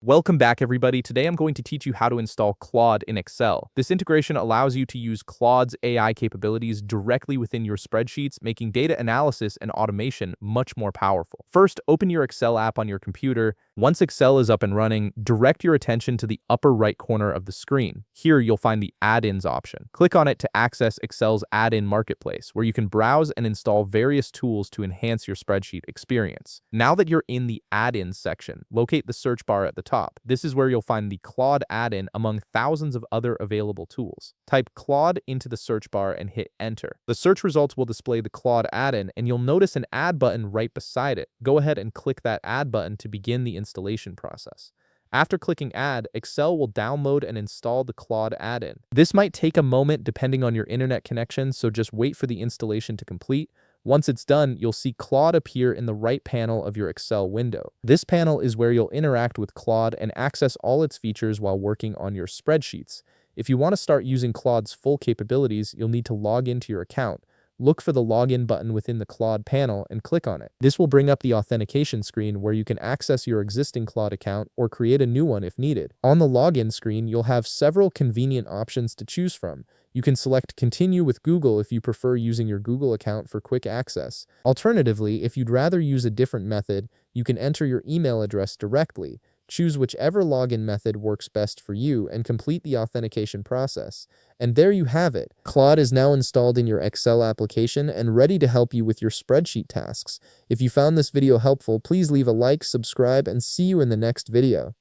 Welcome back, everybody. Today I'm going to teach you how to install Claude in Excel. This integration allows you to use Claude's AI capabilities directly within your spreadsheets, making data analysis and automation much more powerful. First, open your Excel app on your computer. Once Excel is up and running, direct your attention to the upper right corner of the screen. Here, you'll find the Add-ins option. Click on it to access Excel's add-in marketplace, where you can browse and install various tools to enhance your spreadsheet experience. Now that you're in the Add-ins section, locate the search bar at the top. This is where you'll find the Claude add-in among thousands of other available tools. Type Claude into the search bar and hit enter. The search results will display the Claude add-in, and you'll notice an add button right beside it. Go ahead and click that add button to begin the installation process. After clicking add, Excel will download and install the Claude add-in. This might take a moment depending on your internet connection, so just wait for the installation to complete. Once it's done, you'll see Claude appear in the right panel of your Excel window. This panel is where you'll interact with Claude and access all its features while working on your spreadsheets. If you want to start using Claude's full capabilities, you'll need to log into your account. Look for the login button within the Claude panel and click on it. This will bring up the authentication screen where you can access your existing Claude account or create a new one if needed. On the login screen, you'll have several convenient options to choose from. You can select Continue with Google if you prefer using your Google account for quick access. Alternatively, if you'd rather use a different method, you can enter your email address directly. Choose whichever login method works best for you and complete the authentication process. And there you have it. Claude is now installed in your Excel application and ready to help you with your spreadsheet tasks. If you found this video helpful, please leave a like, subscribe, and see you in the next video.